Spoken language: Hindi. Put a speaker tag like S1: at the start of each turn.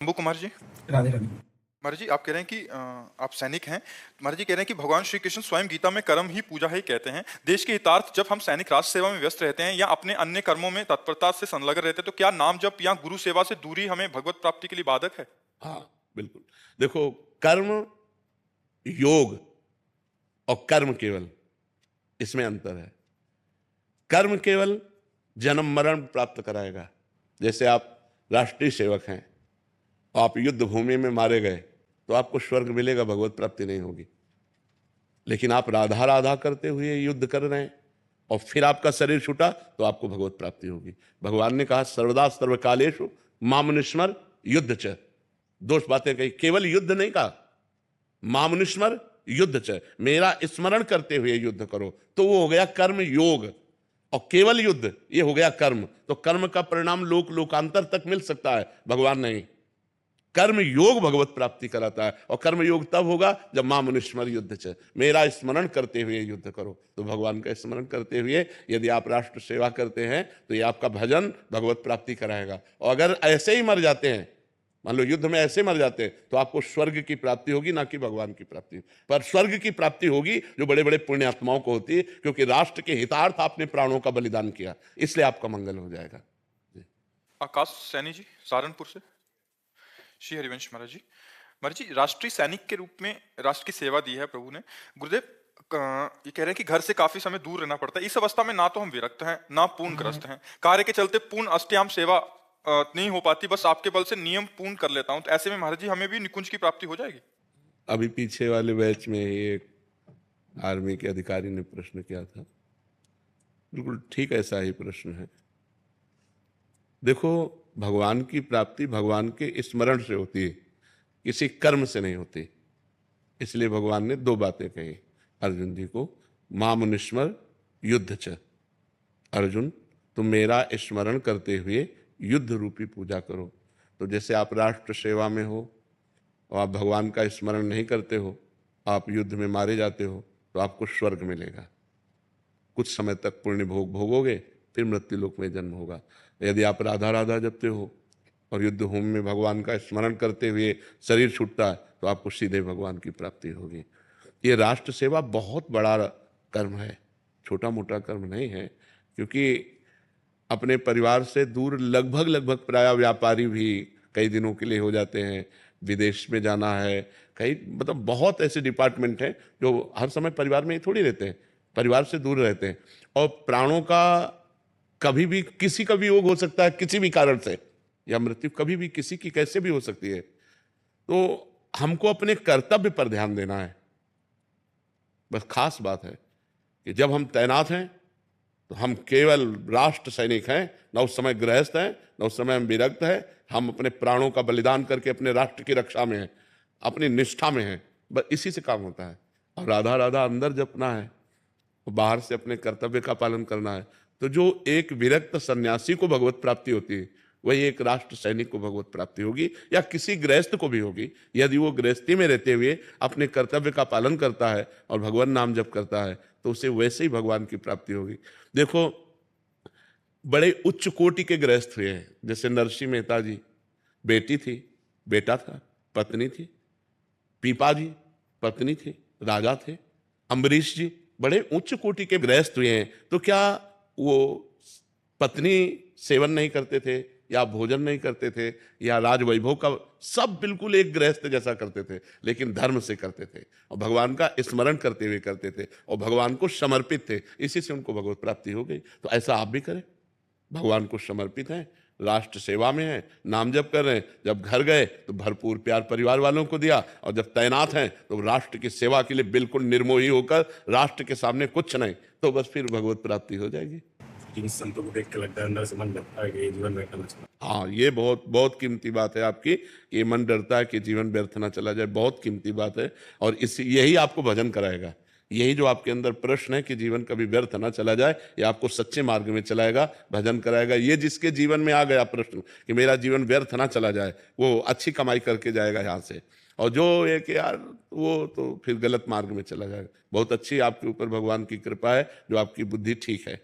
S1: शंभू कुमार जी।
S2: राधे राधे।
S1: कुमार जी, आप कह रहे हैं कि आप सैनिक हैं। कुमार जी कह रहे हैं कि भगवान श्री कृष्ण स्वयं गीता में कर्म ही पूजा ही कहते हैं। देश के हितार्थ जब हम सैनिक राष्ट्र सेवा में व्यस्त रहते हैं या अपने अन्य कर्मों में तत्परता से संलग्न रहते हैं, तो क्या नाम जप या गुरु सेवा से दूरी हमें भगवत प्राप्ति के लिए बाधक है?
S3: हाँ, बिल्कुल। देखो, कर्म, योग और कर्म केवल, इसमें अंतर है। कर्म केवल जन्म मरण प्राप्त कराएगा। जैसे आप राष्ट्रीय सेवक हैं, आप युद्ध भूमि में मारे गए तो आपको स्वर्ग मिलेगा, भगवत प्राप्ति नहीं होगी। लेकिन आप राधा राधा करते हुए युद्ध कर रहे हैं और फिर आपका शरीर छूटा तो आपको भगवत प्राप्ति होगी। भगवान ने कहा सर्वदा सर्वकालेषु मामनुस्मर युद्ध च। दो बातें कही, केवल युद्ध नहीं कहा, मामनुस्मर युद्ध च, मेरा स्मरण करते हुए युद्ध करो। तो वो हो गया कर्म योग, और केवल युद्ध ये हो गया कर्म। तो कर्म का परिणाम लोक लोकांतर तक मिल सकता है, भगवान नहीं। कर्म योग भगवत प्राप्ति कराता है, और कर्म योग तब होगा जब मां मनुष्मर युद्ध च, मेरा स्मरण करते हुए युद्ध करो। तो भगवान का स्मरण करते हुए यदि आप राष्ट्र सेवा करते हैं तो ये आपका भजन भगवत प्राप्ति कराएगा। और अगर ऐसे ही मर जाते हैं, मान लो युद्ध में ऐसे मर जाते हैं, तो आपको स्वर्ग की प्राप्ति होगी, ना कि भगवान की प्राप्ति। पर स्वर्ग की प्राप्ति होगी जो बड़े बड़े पुण्यात्माओं को होती है, क्योंकि राष्ट्र के हितार्थ आपने प्राणों का बलिदान किया, इसलिए आपका मंगल हो जाएगा।
S1: आकाश सैनी जी, सहारनपुर से। श्री हरिवंश महाराज जी। महाराज जी, राष्ट्रीय सैनिक के रूप में राष्ट्र की सेवा दी है प्रभु ने। गुरुदेव ये कह रहे हैं कि घर से काफी समय दूर रहना पड़ता है। इस अवस्था में ना तो हम विरक्त हैं, ना पूर्ण ग्रस्त हैं। कार्य के चलते पूर्ण अष्टयाम सेवा नहीं हो पाती, बस आपके बल से नियम पूर्ण कर लेता हूं। तो ऐसे में महाराज जी हमें भी निकुंज की प्राप्ति हो जाएगी?
S3: अभी पीछे वाले बैच में एक आर्मी के अधिकारी ने प्रश्न किया था, बिल्कुल ठीक ऐसा ही प्रश्न है। देखो, भगवान की प्राप्ति भगवान के स्मरण से होती है, किसी कर्म से नहीं होती। इसलिए भगवान ने दो बातें कही अर्जुन जी को, मामुनिस्मर युद्ध च। अर्जुन, तुम मेरा स्मरण करते हुए युद्ध रूपी पूजा करो। तो जैसे आप राष्ट्र सेवा में हो और आप भगवान का स्मरण नहीं करते हो, आप युद्ध में मारे जाते हो, तो आपको स्वर्ग मिलेगा। कुछ समय तक पुण्य भोग भोगोगे, फिर मृत्यु लोक में जन्म होगा। यदि आप राधा राधा जपते हो और युद्ध भूमि में भगवान का स्मरण करते हुए शरीर छूटता है, तो आपको सीधे भगवान की प्राप्ति होगी। ये राष्ट्र सेवा बहुत बड़ा कर्म है, छोटा मोटा कर्म नहीं है। क्योंकि अपने परिवार से दूर लगभग लगभग प्राय व्यापारी भी कई दिनों के लिए हो जाते हैं, विदेश में जाना है, कई मतलब बहुत ऐसे डिपार्टमेंट हैं जो हर समय परिवार में ही थोड़ी रहते हैं, परिवार से दूर रहते हैं। और प्राणों का कभी भी किसी का भी योग हो सकता है, किसी भी कारण से, या मृत्यु कभी भी किसी की कैसे भी हो सकती है। तो हमको अपने कर्तव्य पर ध्यान देना है। बस खास बात है कि जब हम तैनात हैं तो हम केवल राष्ट्र सैनिक हैं, न उस समय गृहस्थ हैं, न उस समय हम विरक्त हैं। हम अपने प्राणों का बलिदान करके अपने राष्ट्र की रक्षा में हैं, अपनी निष्ठा में हैं। बस इसी से काम होता है। और राधा राधा अंदर जपना है, बाहर से अपने कर्तव्य का पालन करना है। तो जो एक विरक्त सन्यासी को भगवत प्राप्ति होती है, वही एक राष्ट्र सैनिक को भगवत प्राप्ति होगी, या किसी गृहस्थ को भी होगी। यदि वो गृहस्थी में रहते हुए अपने कर्तव्य का पालन करता है और भगवान नाम जप करता है, तो उसे वैसे ही भगवान की प्राप्ति होगी। देखो, बड़े उच्च कोटि के गृहस्थ हुए हैं, जैसे नरसिंह मेहता जी, बेटी थी, बेटा था, पत्नी थी। पीपा जी पत्नी थी, राजा थे। अम्बरीश जी बड़े उच्च कोटि के गृहस्थ हुए हैं। तो क्या वो पत्नी सेवन नहीं करते थे, या भोजन नहीं करते थे, या राज वैभव का? सब बिल्कुल एक गृहस्थ जैसा करते थे, लेकिन धर्म से करते थे और भगवान का स्मरण करते हुए करते थे और भगवान को समर्पित थे। इसी से उनको भगवत प्राप्ति हो गई। तो ऐसा आप भी करें, भगवान को समर्पित हैं, राष्ट्र सेवा में हैं, नाम जप कर रहे हैं। जब घर गए तो भरपूर प्यार परिवार वालों को दिया, और जब तैनात हैं तो राष्ट्र की सेवा के लिए बिल्कुल निर्मोही होकर, राष्ट्र के सामने कुछ नहीं, तो बस फिर भगवत प्राप्ति हो जाएगी।
S2: जिन संतों को देख के लगता है अंदर से मन लगता है कि ये जीवन व्यर्थ ना चला।
S3: हाँ, ये बहुत बहुत कीमती बात है आपकी, ये मन डरता है कि जीवन व्यर्थ ना चला जाए। बहुत कीमती बात है, और यही आपको भजन कराएगा। यही जो आपके अंदर प्रश्न है कि जीवन कभी व्यर्थ ना चला जाए, ये आपको सच्चे मार्ग में चलाएगा, भजन कराएगा। ये जिसके जीवन में आ गया प्रश्न कि मेरा जीवन व्यर्थ ना चला जाए, वो अच्छी कमाई करके जाएगा यहाँ से। और जो है कि यार वो तो फिर गलत मार्ग में चला जाएगा। बहुत अच्छी आपके ऊपर भगवान की कृपा है, जो आपकी बुद्धि ठीक है।